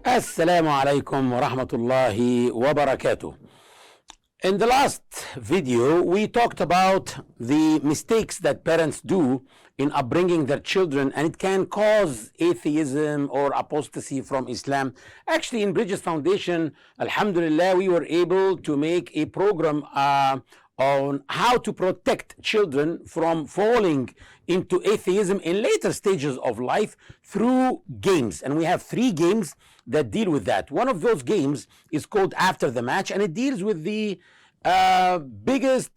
Assalamu alaikum wa rahmatullahi wa barakatuh. In the last video, we talked about the mistakes that parents do in upbringing their children, and it can cause atheism or apostasy from Islam. Actually, in Bridges Foundation, alhamdulillah, we were able to make a program on how to protect children from falling into atheism in later stages of life through games. And we have 3 games that deal with that. One of those games is called After the Match, and it deals with the biggest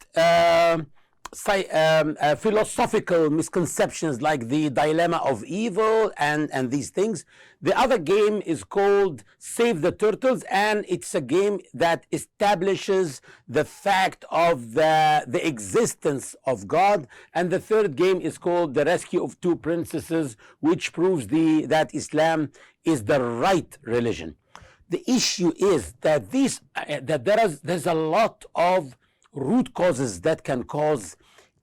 philosophical misconceptions like the dilemma of evil and these things. The other game is called Save the Turtles, and it's a game that establishes the fact of the existence of God. And the third game is called The Rescue of Two Princesses, which proves that Islam is the right religion. The issue is that there's a lot of root causes that can cause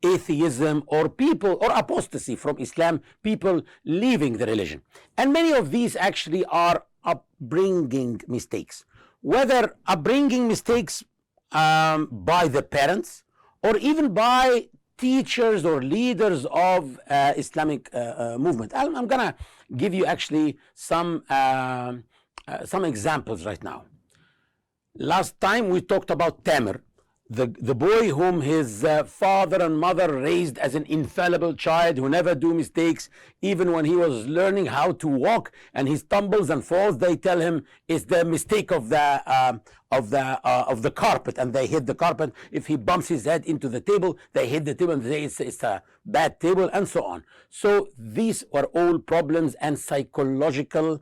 atheism or apostasy from Islam, people leaving the religion. And many of these actually are upbringing mistakes, whether upbringing mistakes by the parents or even by teachers or leaders of Islamic movement. I'm gonna give you actually some examples right now. Last time we talked about Tamir, the boy whom his father and mother raised as an infallible child who never do mistakes. Even when he was learning how to walk and he stumbles and falls, they tell him it's the mistake of the carpet, and they hit the carpet. If he bumps his head into the table, they hit the table and they say it's a bad table, and so on. So these are all problems and psychological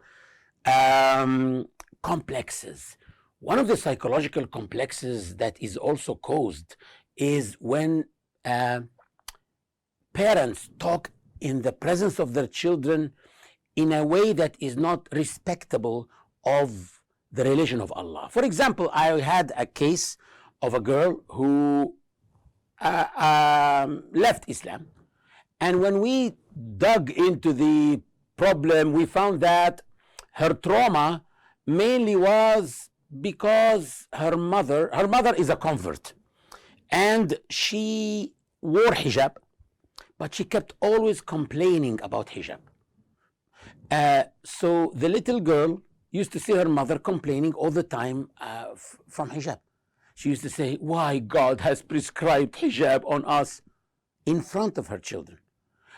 complexes. One of the psychological complexes that is also caused is when parents talk in the presence of their children in a way that is not respectable of the religion of Allah. For example, I had a case of a girl who left Islam, and when we dug into the problem, we found that her trauma mainly was because her mother is a convert, and she wore hijab, but she kept always complaining about hijab. So the little girl used to see her mother complaining all the time from hijab. She used to say, why God has prescribed hijab on us, in front of her children.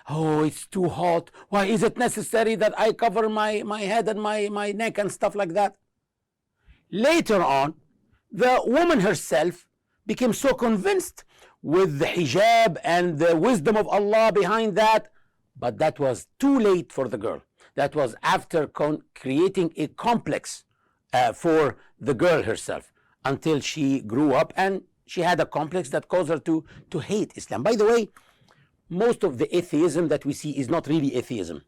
Oh, it's too hot. Why is it necessary that I cover my head and my neck and stuff like that? Later on, the woman herself became so convinced with the hijab and the wisdom of Allah behind that, but that was too late for the girl. That was after creating a complex for the girl herself, until she grew up and she had a complex that caused her to hate Islam. By the way, most of the atheism that we see is not really atheism.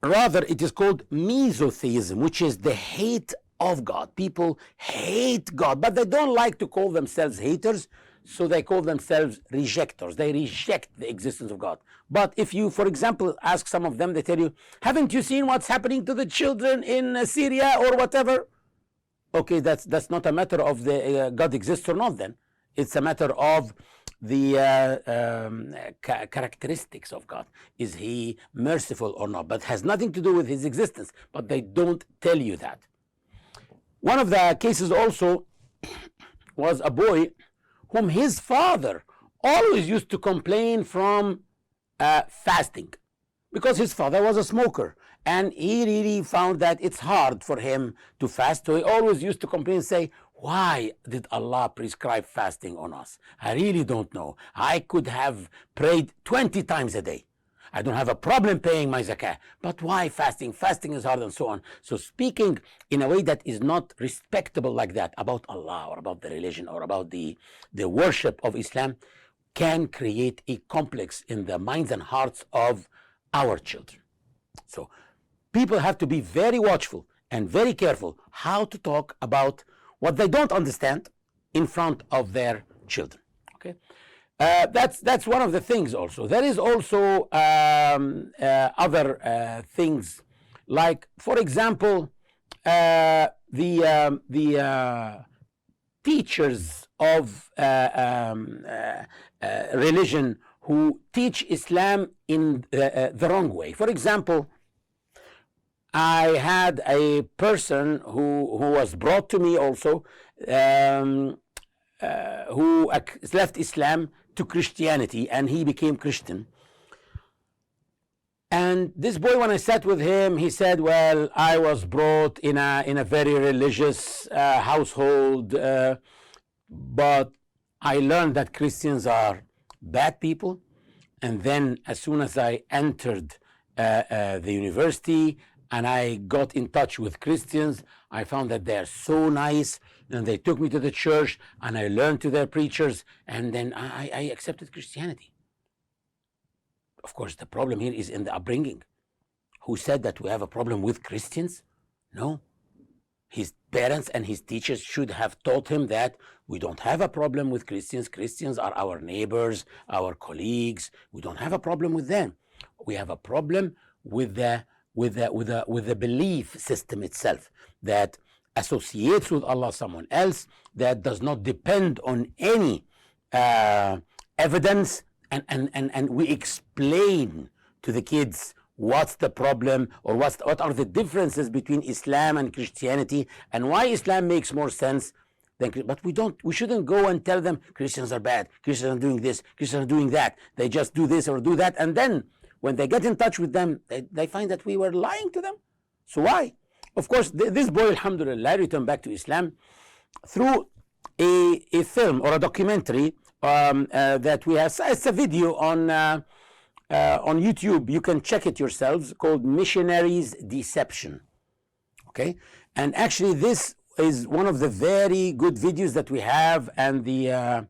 Rather, it is called mesotheism, which is the hate of God. People hate God, but they don't like to call themselves haters, so they call themselves rejectors. They reject the existence of God. But if you, for example, ask some of them, they tell you, haven't you seen what's happening to the children in Syria or whatever? Okay, that's not a matter of the God exists or not then. It's a matter of the characteristics of God. Is he merciful or not? But has nothing to do with his existence. But they don't tell you that. One of the cases also was a boy whom his father always used to complain from fasting, because his father was a smoker, and he really found that it's hard for him to fast. So he always used to complain and say, why did Allah prescribe fasting on us? I really don't know. I could have prayed 20 times a day. I don't have a problem paying my zakah. But why fasting? Fasting is hard, and so on. So speaking in a way that is not respectable like that about Allah or about the religion or about the worship of Islam can create a complex in the minds and hearts of our children. So people have to be very watchful and very careful how to talk about what they don't understand in front of their children. Okay, that's one of the things. Also, there is also other things Like, for example, the teachers of religion who teach Islam in the wrong way. For example, I had a person who was brought to me also, who left Islam to Christianity, and he became Christian. And this boy, when I sat with him, he said, well, I was brought in a very religious household, but I learned that Christians are bad people. And then as soon as I entered the university and I got in touch with Christians, I found that they're so nice, and they took me to the church and I learned to their preachers, and then I accepted Christianity. Of course, the problem here is in the upbringing. Who said that we have a problem with Christians? No. His parents and his teachers should have taught him that we don't have a problem with Christians. Christians are our neighbors, our colleagues. We don't have a problem with them. We have a problem with the belief system itself that associates with Allah someone else, that does not depend on any evidence, and we explain to the kids what's the problem, or what are the differences between Islam and Christianity, and why Islam makes more sense than. But we shouldn't go and tell them Christians are bad, Christians are doing this, Christians are doing that, they just do this or do that, and then when they get in touch with them, they find that we were lying to them. So why? Of course, this boy, alhamdulillah, returned back to Islam through a film or a documentary that we have. It's a video on YouTube. You can check it yourselves, called Missionaries' Deception. Okay, and actually this is one of the very good videos that we have, and the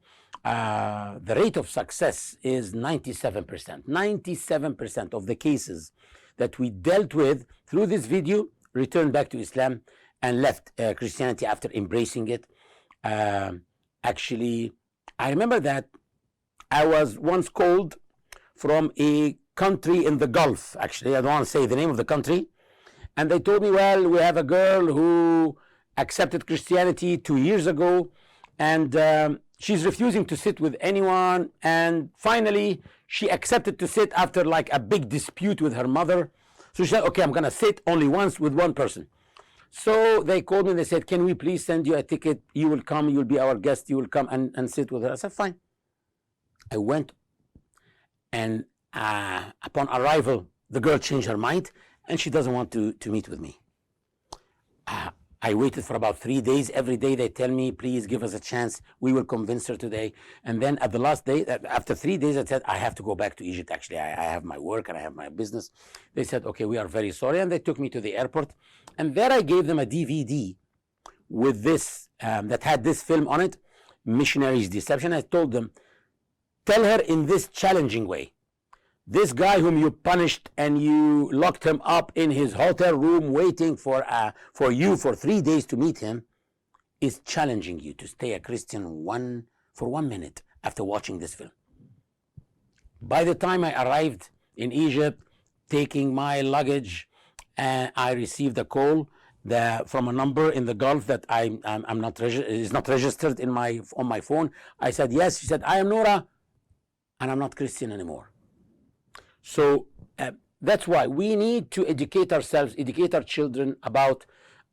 rate of success is 97%. 97% of the cases that we dealt with through this video returned back to Islam and left Christianity after embracing it. Actually, I remember that I was once called from a country in the Gulf. Actually, I don't want to say the name of the country. And they told me, well, we have a girl who accepted Christianity 2 years ago, and she's refusing to sit with anyone. And finally, she accepted to sit after like a big dispute with her mother. So she said, okay, I'm going to sit only once with one person. So they called me and they said, can we please send you a ticket? You will come, you'll be our guest, you will come and sit with her. I said, fine. I went, and upon arrival, the girl changed her mind and she doesn't want to meet with me. I waited for about 3 days. Every day they tell me, please give us a chance. We will convince her today. And then at the last day, after 3 days, I said, I have to go back to Egypt. Actually, I have my work and I have my business. They said, okay, we are very sorry. And they took me to the airport. And there I gave them a DVD with this, that had this film on it, Missionaries' Deception. I told them, tell her in this challenging way, this guy whom you punished and you locked him up in his hotel room waiting for you for 3 days to meet him is challenging you to stay a Christian for 1 minute after watching this film. By the time I arrived in Egypt, taking my luggage, I received a call from a number in the Gulf that is not registered on my phone. I said yes. She said, I am Noura, and I'm not Christian anymore. So that's why we need to educate ourselves, educate our children about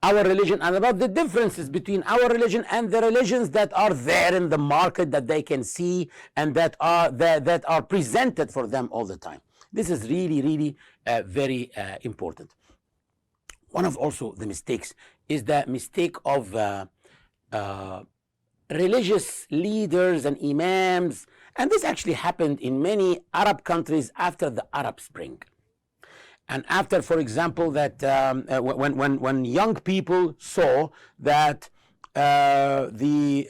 our religion and about the differences between our religion and the religions that are there in the market that they can see and that are presented for them all the time. This is really, really very important. One of also the mistakes is the mistake of religious leaders and imams. And this actually happened in many Arab countries after the Arab Spring. And after, for example, that when young people saw that the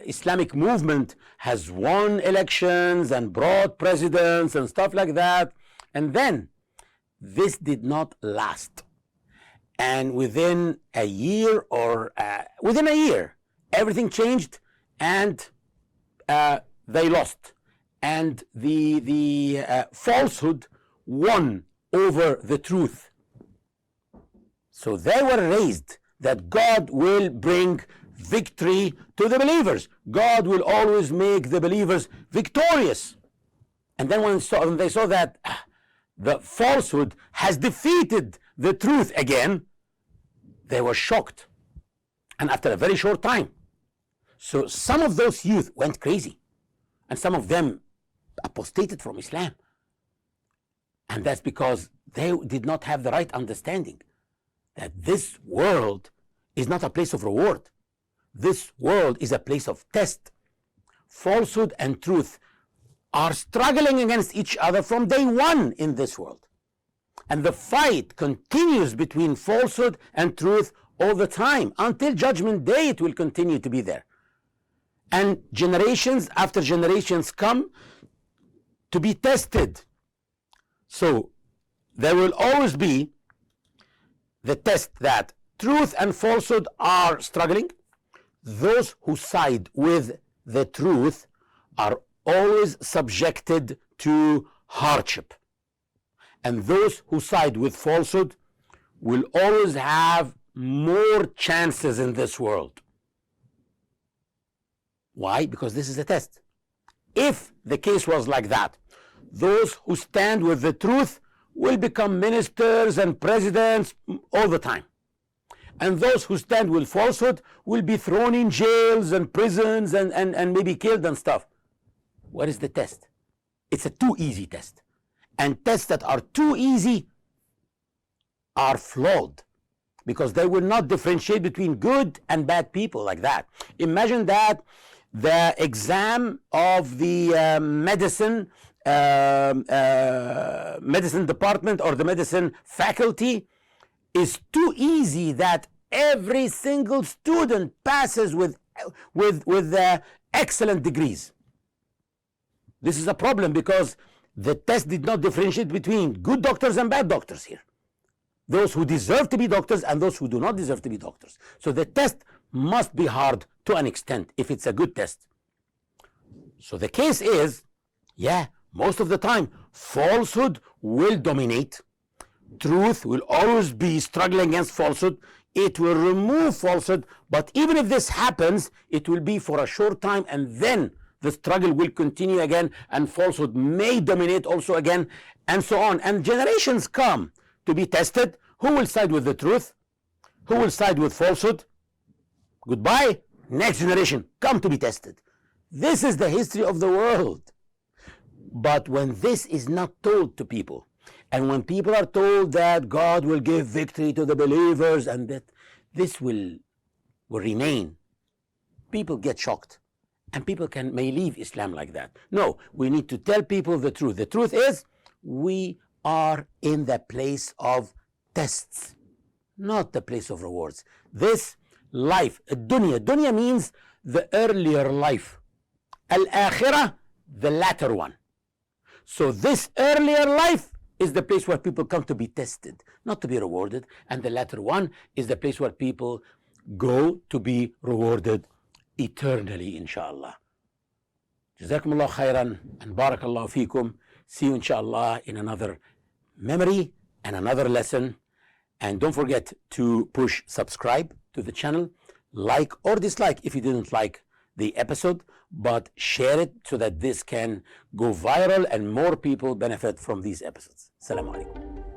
Islamic movement has won elections and brought presidents and stuff like that, and then this did not last. And within a year, everything changed, and they lost, and the falsehood won over the truth. So they were raised that God will bring victory to the believers. God will always make the believers victorious. And then when they saw that the falsehood has defeated the truth again, they were shocked. And after a very short time, so some of those youth went crazy, and some of them apostated from Islam. And that's because they did not have the right understanding that this world is not a place of reward. This world is a place of test. Falsehood and truth are struggling against each other from day one in this world. And the fight continues between falsehood and truth all the time. Until Judgment Day, it will continue to be there. And generations after generations come to be tested. So there will always be the test that truth and falsehood are struggling. Those who side with the truth are always subjected to hardship. And those who side with falsehood will always have more chances in this world. Why? Because this is a test. If the case was like that, those who stand with the truth will become ministers and presidents all the time. And those who stand with falsehood will be thrown in jails and prisons and maybe killed and stuff. What is the test? It's a too easy test. And tests that are too easy are flawed, because they will not differentiate between good and bad people like that. Imagine that the exam of the medicine department or the medicine faculty is too easy that every single student passes with excellent degrees. This is a problem because the test did not differentiate between good doctors and bad doctors here. Those who deserve to be doctors and those who do not deserve to be doctors. So the test must be hard to an extent if it's a good test. So the case is, most of the time, falsehood will dominate. Truth will always be struggling against falsehood. It will remove falsehood, but even if this happens, it will be for a short time, and then the struggle will continue again, and falsehood may dominate also again, and so on. And generations come to be tested. Who will side with the truth? Who will side with falsehood? Goodbye. Next generation come to be tested. This is the history of the world. But when this is not told to people, and when people are told that God will give victory to the believers and that this will remain, people get shocked, and people may leave Islam like that. No, we need to tell people the truth. The truth is, we are in the place of tests, not the place of rewards. This life, dunya means the earlier life. Al-akhirah, the latter one. So this earlier life is the place where people come to be tested, not to be rewarded. And the latter one is the place where people go to be rewarded eternally, inshallah. Jazakumullah khairan and barakallahu feekum. See you, inshallah, in another memory and another lesson. And don't forget to push subscribe to the channel, like or dislike if you didn't like the episode, but share it so that this can go viral and more people benefit from these episodes. Assalamu alaikum.